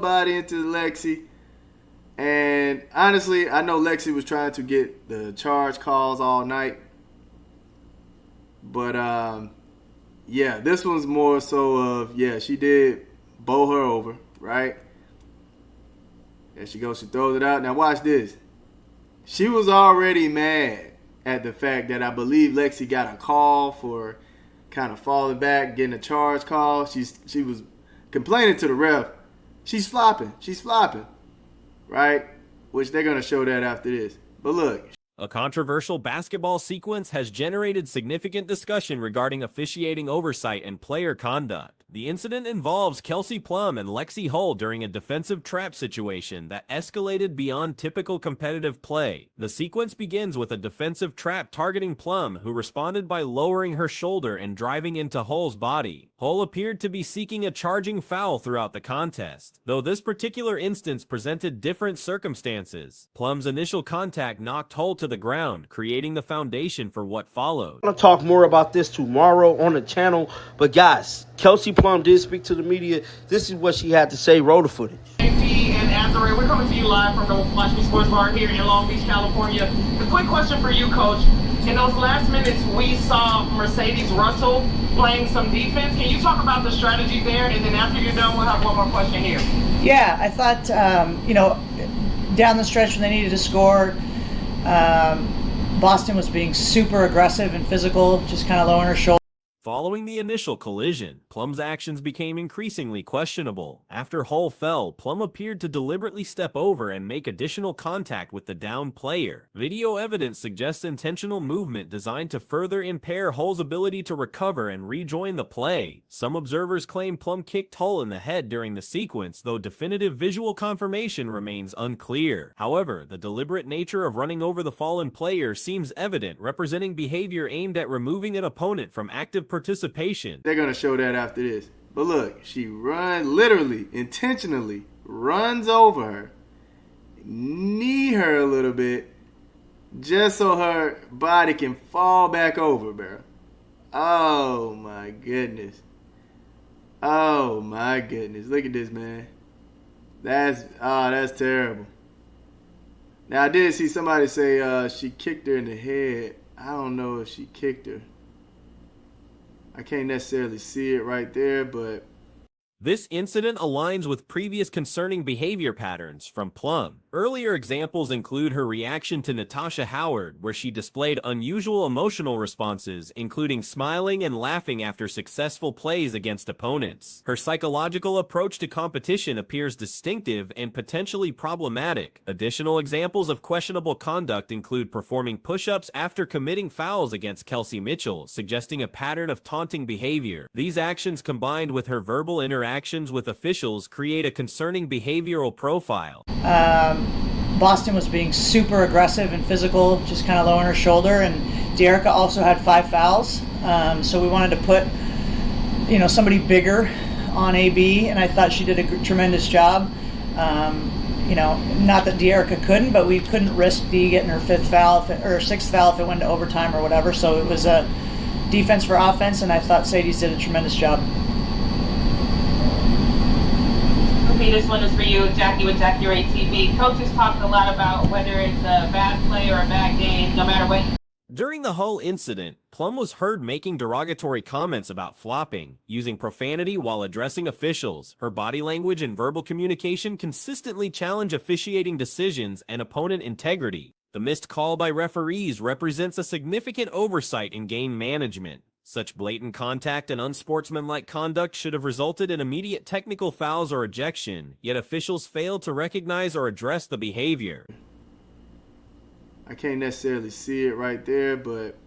body into Lexie. And honestly, I know Lexie was trying to get the charge calls all night. But, yeah, this one's more so of, yeah, she did bow her over, right? There she goes, she throws it out. Now watch this. She was already mad at the fact that I believe Lexie got a call for kind of falling back, getting a charge call. She was complaining to the ref. She's flopping, right? Which they're going to show that after this. But look. A controversial basketball sequence has generated significant discussion regarding officiating oversight and player conduct. The incident involves Kelsey Plum and Lexie Hull during a defensive trap situation that escalated beyond typical competitive play. The sequence begins with a defensive trap targeting Plum, who responded by lowering her shoulder and driving into Hull's body. Hull appeared to be seeking a charging foul throughout the contest, though this particular instance presented different circumstances. Plum's initial contact knocked Hull to the ground, creating the foundation for what followed. I'm going to talk more about this tomorrow on the channel, but guys, Kelsey Plum did speak to the media. This is what she had to say. Roll the footage. And Azure, we're coming to you live from the Watch Me Sports Bar here in Long Beach, California. A quick question for you, Coach. In those last minutes, we saw Mercedes Russell playing some defense. Can you talk about the strategy there? And then after you're done, we'll have one more question here. Yeah, I thought, down the stretch when they needed to score, Boston was being super aggressive and physical, just kind of lowering her shoulder. Following the initial collision, Plum's actions became increasingly questionable. After Hull fell, Plum appeared to deliberately step over and make additional contact with the downed player. Video evidence suggests intentional movement designed to further impair Hull's ability to recover and rejoin the play. Some observers claim Plum kicked Hull in the head during the sequence, though definitive visual confirmation remains unclear. However, the deliberate nature of running over the fallen player seems evident, representing behavior aimed at removing an opponent from active participation. They're going to show that after this. But look, she literally, intentionally runs over her, knee her a little bit, just so her body can fall back over, bro. Oh, my goodness. Oh, my goodness. Look at this, man. That's terrible. Now, I did see somebody say she kicked her in the head. I don't know if she kicked her. I can't necessarily see it right there, but this incident aligns with previous concerning behavior patterns from Plum. Earlier examples include her reaction to Natasha Howard, where she displayed unusual emotional responses, including smiling and laughing after successful plays against opponents. Her psychological approach to competition appears distinctive and potentially problematic. Additional examples of questionable conduct include performing push-ups after committing fouls against Kelsey Mitchell, suggesting a pattern of taunting behavior. These actions, combined with her verbal interactions with officials, create a concerning behavioral profile. Boston was being super aggressive and physical, just kind of lowering her shoulder, and Dearica also had 5 fouls. So we wanted to put, somebody bigger on AB, and I thought she did a tremendous job. Not that Dearica couldn't, but we couldn't risk Dee getting her 5th foul or 6th foul if it went to overtime or whatever. So it was a defense for offense, and I thought Sadie's did a tremendous job. Okay, this one is for you, Jackie with Jackie Ray TV. Coach has talked a lot about whether it's a bad play or a bad game, no matter what. During the Hull incident, Plum was heard making derogatory comments about flopping, using profanity while addressing officials. Her body language and verbal communication consistently challenge officiating decisions and opponent integrity. The missed call by referees represents a significant oversight in game management. Such blatant contact and unsportsmanlike conduct should have resulted in immediate technical fouls or ejection, yet officials failed to recognize or address the behavior. I can't necessarily see it right there, but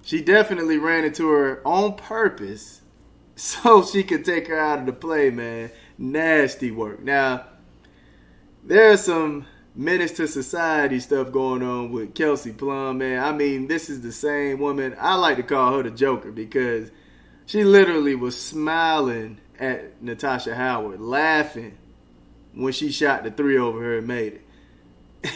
she definitely ran into her on purpose so she could take her out of the play, man. Nasty work. Now, there's some menace to society stuff going on with Kelsey Plum, man. I mean, this is the same woman. I like to call her the Joker because she literally was smiling at Natasha Howard, laughing when she shot the 3 over her and made it.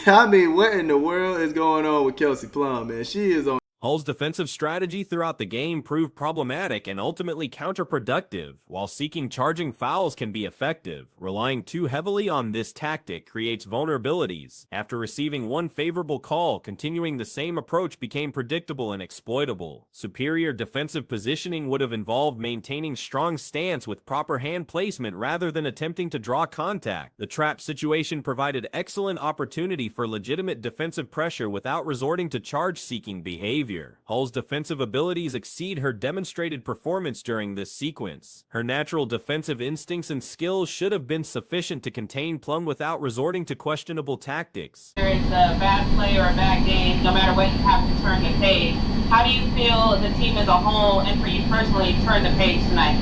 I mean, what in the world is going on with Kelsey Plum, man? She is on Hull's defensive strategy throughout the game proved problematic and ultimately counterproductive. While seeking charging fouls can be effective, relying too heavily on this tactic creates vulnerabilities. After receiving one favorable call, continuing the same approach became predictable and exploitable. Superior defensive positioning would have involved maintaining strong stance with proper hand placement rather than attempting to draw contact. The trap situation provided excellent opportunity for legitimate defensive pressure without resorting to charge-seeking behavior. Hull's defensive abilities exceed her demonstrated performance during this sequence. Her natural defensive instincts and skills should have been sufficient to contain Plum without resorting to questionable tactics. Whether it's a bad play or a bad game, no matter what, you have to turn the page. How do you feel the team as a whole, and for you personally, turn the page tonight?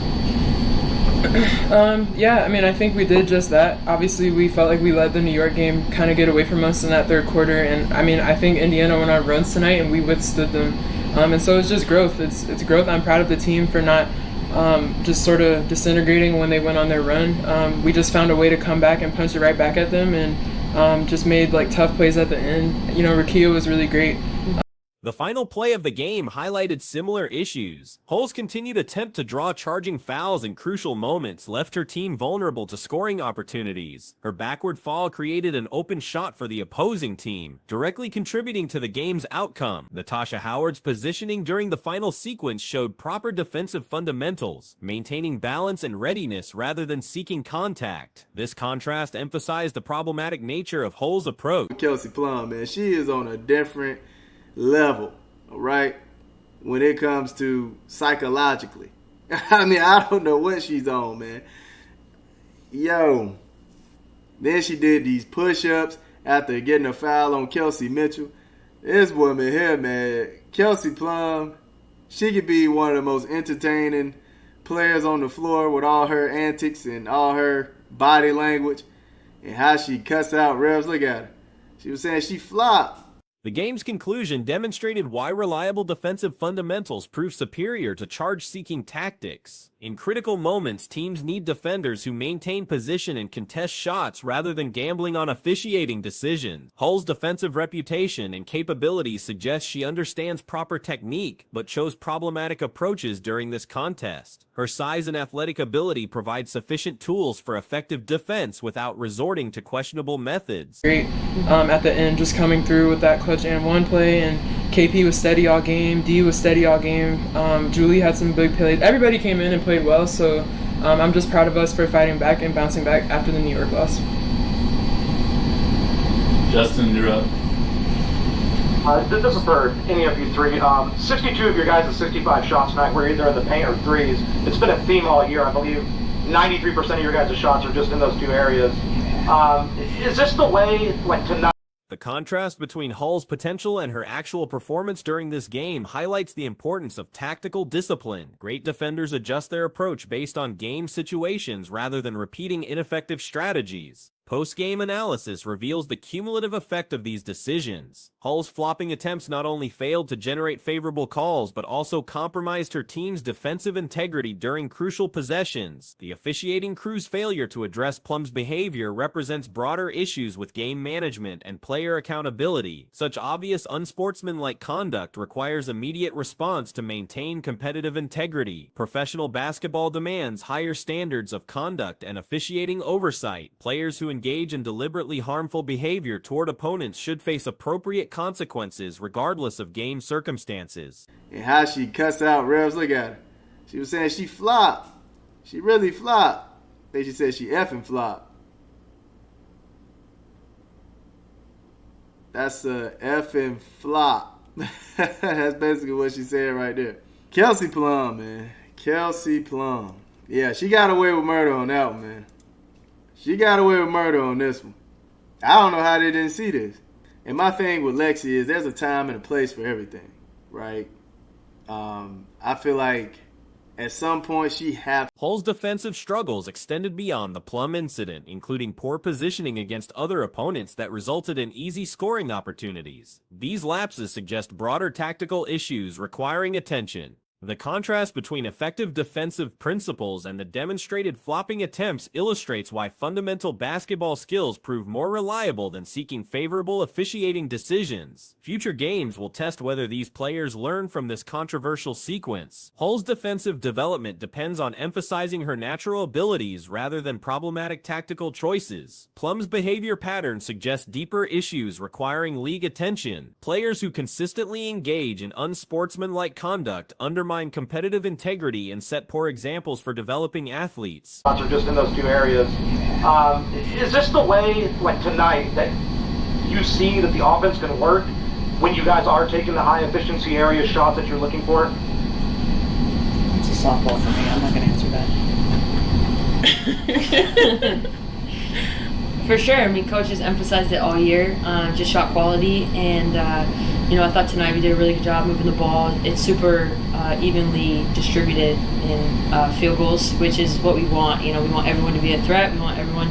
Yeah, I mean, I think we did just that. Obviously, we felt like we let the New York game kind of get away from us in that third quarter, and I mean, I think Indiana went on runs tonight, and we withstood them. And so it's just growth. It's growth. I'm proud of the team for not just sort of disintegrating when they went on their run. We just found a way to come back and punch it right back at them, and just made like tough plays at the end. You know, Rakia was really great. The final play of the game highlighted similar issues. Hull's continued attempt to draw charging fouls in crucial moments left her team vulnerable to scoring opportunities. Her backward fall created an open shot for the opposing team, directly contributing to the game's outcome. Natasha Howard's positioning during the final sequence showed proper defensive fundamentals, maintaining balance and readiness rather than seeking contact. This contrast emphasized the problematic nature of Hull's approach. Kelsey Plum, man, she is on a different level, all right, when it comes to psychologically. I mean, I don't know what she's on, man. Yo, then she did these push-ups after getting a foul on Kelsey Mitchell. This woman here, man, Kelsey Plum, she could be one of the most entertaining players on the floor with all her antics and all her body language and how she cuts out refs. Look at her. She was saying she flopped. The game's conclusion demonstrated why reliable defensive fundamentals prove superior to charge-seeking tactics. In critical moments, teams need defenders who maintain position and contest shots rather than gambling on officiating decisions. Hull's defensive reputation and capabilities suggest she understands proper technique, but chose problematic approaches during this contest. Her size and athletic ability provide sufficient tools for effective defense without resorting to questionable methods. Great at the end, just coming through with that clutch and one play, and KP was steady all game, D was steady all game, Julie had some big plays. Everybody came in and played well, so I'm just proud of us for fighting back and bouncing back after the New York loss. Justin, you're up. This is for any of you three. 62 of your guys' 65 shots tonight were either in the paint or threes. It's been a theme all year. I believe 93% of your guys' shots are just in those two areas. Is this the way, like, tonight? The contrast between Hull's potential and her actual performance during this game highlights the importance of tactical discipline. Great defenders adjust their approach based on game situations rather than repeating ineffective strategies. Post-game analysis reveals the cumulative effect of these decisions. Hull's flopping attempts not only failed to generate favorable calls, but also compromised her team's defensive integrity during crucial possessions. The officiating crew's failure to address Plum's behavior represents broader issues with game management and player accountability. Such obvious unsportsmanlike conduct requires immediate response to maintain competitive integrity. Professional basketball demands higher standards of conduct and officiating oversight. Players who engage in deliberately harmful behavior toward opponents should face appropriate consequences regardless of game circumstances. And how she cuts out refs. Look at her. She was saying she flopped. She really flopped. I think she said she effing flopped. That's a effing flop. That's basically what she said right there. Kelsey Plum, man. Kelsey Plum. Yeah, she got away with murder on that one, man. She got away with murder on this one. I don't know how they didn't see this. And my thing with Lexie is there's a time and a place for everything, right? I feel like at some point she Hull's defensive struggles extended beyond the Plum incident, including poor positioning against other opponents that resulted in easy scoring opportunities. These lapses suggest broader tactical issues requiring attention. The contrast between effective defensive principles and the demonstrated flopping attempts illustrates why fundamental basketball skills prove more reliable than seeking favorable officiating decisions. Future games will test whether these players learn from this controversial sequence. Hull's defensive development depends on emphasizing her natural abilities rather than problematic tactical choices. Plum's behavior pattern suggests deeper issues requiring league attention. Players who consistently engage in unsportsmanlike conduct undermine competitive integrity and set poor examples for developing athletes. Are just in those two areas. Is this the way, like tonight, that you see that the offense can work when you guys are taking the high efficiency area shots that you're looking for? It's a softball for me. I'm not going to answer that. For sure. I mean, coach has emphasized it all year, just shot quality. And, I thought tonight we did a really good job moving the ball. It's super evenly distributed in field goals, which is what we want. We want everyone to be a threat. We want everyone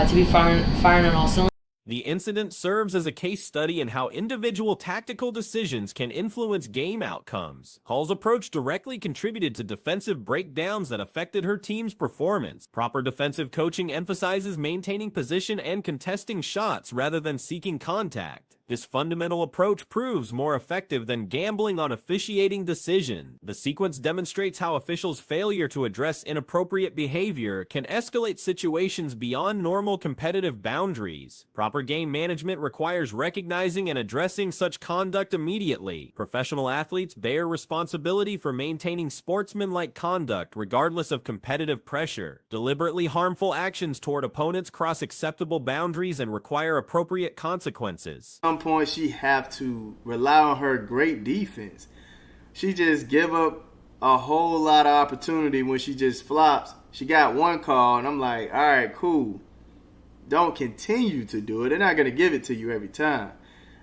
to be firing on all cylinders. The incident serves as a case study in how individual tactical decisions can influence game outcomes. Hull's approach directly contributed to defensive breakdowns that affected her team's performance. Proper defensive coaching emphasizes maintaining position and contesting shots rather than seeking contact. This fundamental approach proves more effective than gambling on officiating decision. The sequence demonstrates how officials' failure to address inappropriate behavior can escalate situations beyond normal competitive boundaries. Proper game management requires recognizing and addressing such conduct immediately. Professional athletes bear responsibility for maintaining sportsmanlike conduct regardless of competitive pressure. Deliberately harmful actions toward opponents cross acceptable boundaries and require appropriate consequences. At some point she have to rely on her great defense. She just give up a whole lot of opportunity when she just flops. She got one call and I'm like, all right, cool. Don't continue to do it. They're not going to give it to you every time.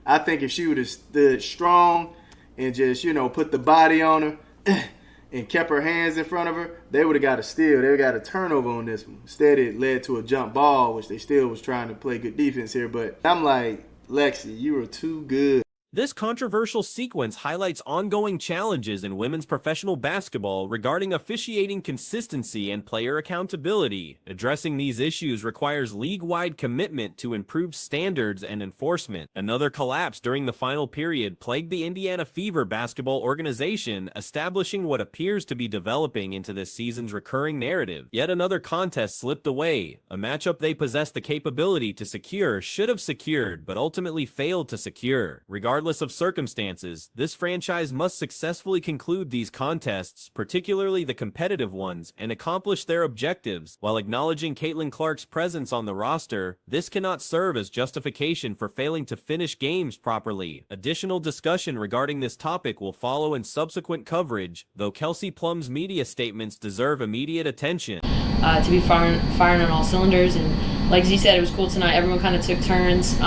I think if she would have stood strong and just, put the body on her and kept her hands in front of her, they would have got a steal. They would have got a turnover on this one. Instead, it led to a jump ball, which they still was trying to play good defense here. But I'm like, Lexie, you were too good. This controversial sequence highlights ongoing challenges in women's professional basketball regarding officiating consistency and player accountability. Addressing these issues requires league-wide commitment to improved standards and enforcement. Another collapse during the final period plagued the Indiana Fever basketball organization, establishing what appears to be developing into this season's recurring narrative. Yet another contest slipped away. A matchup they possessed the capability to secure should have secured, but ultimately failed to secure. Regardless of circumstances, this franchise must successfully conclude these contests, particularly the competitive ones, and accomplish their objectives. While acknowledging Caitlin Clark's presence on the roster, this cannot serve as justification for failing to finish games properly. Additional discussion regarding this topic will follow in subsequent coverage, though Kelsey Plum's media statements deserve immediate attention. To be firing on all cylinders, and like Z said, it was cool tonight. Everyone kind of took turns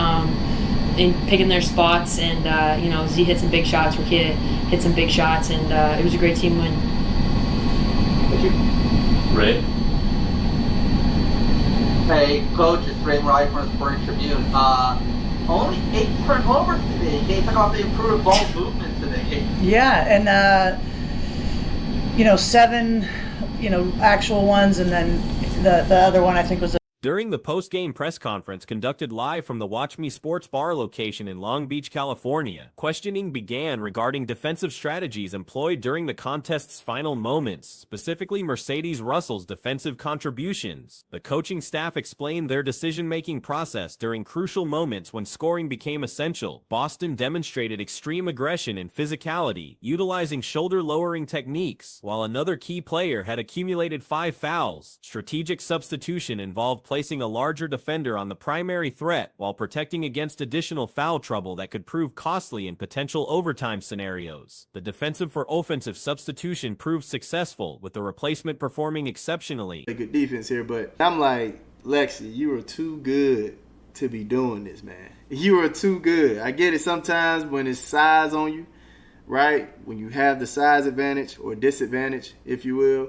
in picking their spots, and Z hit some big shots, Rakia hit some big shots, and it was a great team win. Thank you. Ray? Hey, Coach, it's Ray Wright from the Spring Tribune. Only 8 turnovers today. They took off the improved ball movement today. Yeah, and 7 actual ones, and then the other one I think was During the post-game press conference conducted live from the Watch Me Sports Bar location in Long Beach, California, questioning began regarding defensive strategies employed during the contest's final moments, specifically Mercedes Russell's defensive contributions. The coaching staff explained their decision-making process during crucial moments when scoring became essential. Boston demonstrated extreme aggression and physicality, utilizing shoulder-lowering techniques, while another key player had accumulated 5 fouls. Strategic substitution involved placing a larger defender on the primary threat while protecting against additional foul trouble that could prove costly in potential overtime scenarios. The defensive for offensive substitution proved successful, with the replacement performing exceptionally. Good defense here, but I'm like, Lexie, you are too good to be doing this, man. You are too good. I get it sometimes when it's size on you, right? When you have the size advantage or disadvantage, if you will,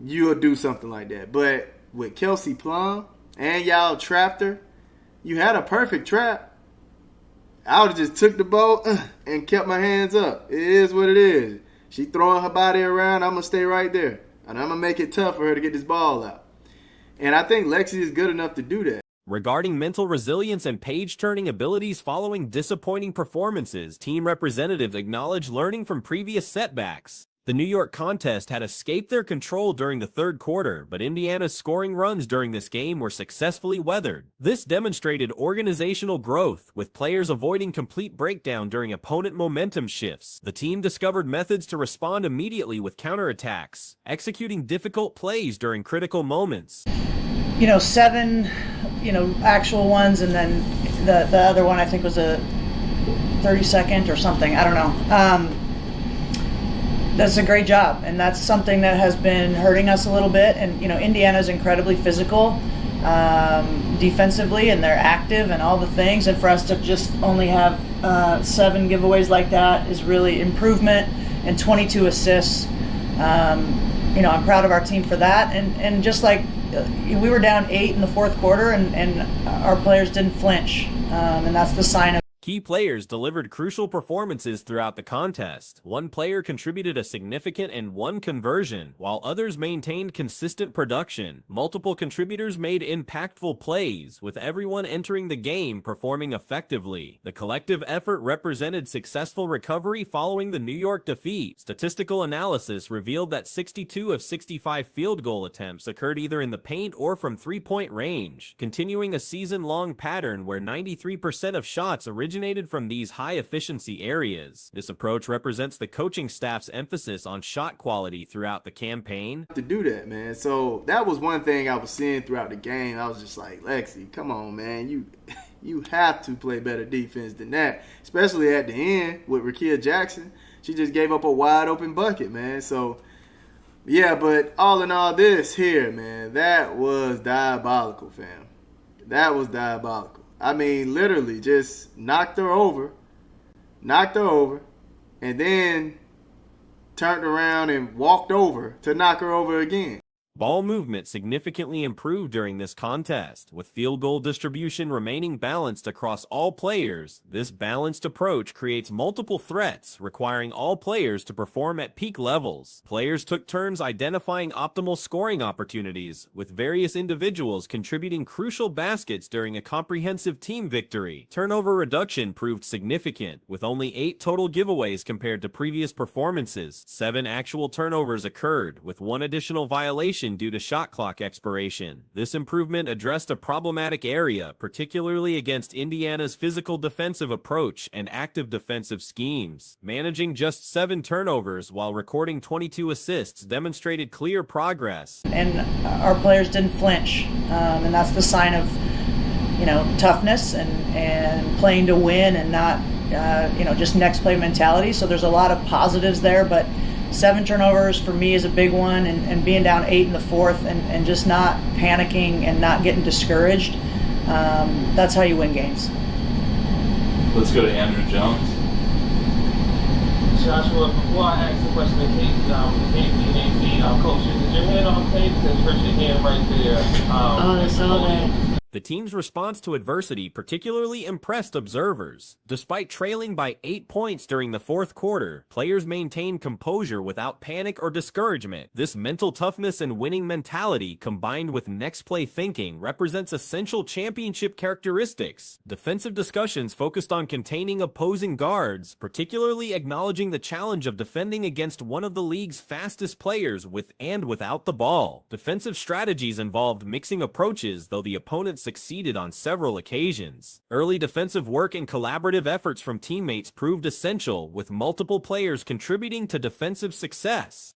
you'll do something like that. But with Kelsey Plum and y'all trapped her, you had a perfect trap. I would have just took the ball and kept my hands up. It is what it is. She throwing her body around, I'm going to stay right there. And I'm going to make it tough for her to get this ball out. And I think Lexie is good enough to do that. Regarding mental resilience and page-turning abilities following disappointing performances, team representatives acknowledged learning from previous setbacks. The New York contest had escaped their control during the third quarter, but Indiana's scoring runs during this game were successfully weathered. This demonstrated organizational growth, with players avoiding complete breakdown during opponent momentum shifts. The team discovered methods to respond immediately with counterattacks, executing difficult plays during critical moments. 7, actual ones, and then the other one I think was a 30-second or something. I don't know. That's a great job, and that's something that has been hurting us a little bit. And Indiana's incredibly physical defensively, and they're active and all the things. And for us to just only have 7 giveaways like that is really improvement. And 22 assists. I'm proud of our team for that. And just like we were down 8 in the fourth quarter, and our players didn't flinch, and that's the sign of. Key players delivered crucial performances throughout the contest. One player contributed a significant and 1 conversion, while others maintained consistent production. Multiple contributors made impactful plays, with everyone entering the game performing effectively. The collective effort represented successful recovery following the New York defeat. Statistical analysis revealed that 62 of 65 field goal attempts occurred either in the paint or from three-point range, continuing a season-long pattern where 93% of shots originated from these high-efficiency areas. This approach represents the coaching staff's emphasis on shot quality throughout the campaign. To do that, man. So that was one thing I was seeing throughout the game. I was just like, Lexie, come on, man. You have to play better defense than that, especially at the end with Rakia Jackson. She just gave up a wide-open bucket, man. So, yeah, but all in all, this here, man, that was diabolical, fam. That was diabolical. I mean, literally just knocked her over, and then turned around and walked over to knock her over again. Ball movement significantly improved during this contest, with field goal distribution remaining balanced across all players. This balanced approach creates multiple threats, requiring all players to perform at peak levels. Players took turns identifying optimal scoring opportunities, with various individuals contributing crucial baskets during a comprehensive team victory. Turnover reduction proved significant, with only 8 total giveaways compared to previous performances. 7 actual turnovers occurred, with 1 additional violation due to shot clock expiration. This improvement addressed a problematic area, particularly against Indiana's physical defensive approach and active defensive schemes. Managing just 7 turnovers while recording 22 assists demonstrated clear progress. And our players didn't flinch, and that's the sign of toughness and playing to win and not just next play mentality. So there's a lot of positives there, but 7 turnovers for me is a big one, and being down 8 in the fourth and just not panicking and not getting discouraged. That's how you win games. Let's go to Andrew Jones. Joshua, before I ask the question to KC, Coach, is your head on tape? Because hurt your hand right there. I saw that. The team's response to adversity particularly impressed observers. Despite trailing by 8 points during the fourth quarter, players maintained composure without panic or discouragement. This mental toughness and winning mentality, combined with next play thinking, represents essential championship characteristics. Defensive discussions focused on containing opposing guards, particularly acknowledging the challenge of defending against one of the league's fastest players with and without the ball. Defensive strategies involved mixing approaches, though the opponent succeeded on several occasions. Early defensive work and collaborative efforts from teammates proved essential, with multiple players contributing to defensive success.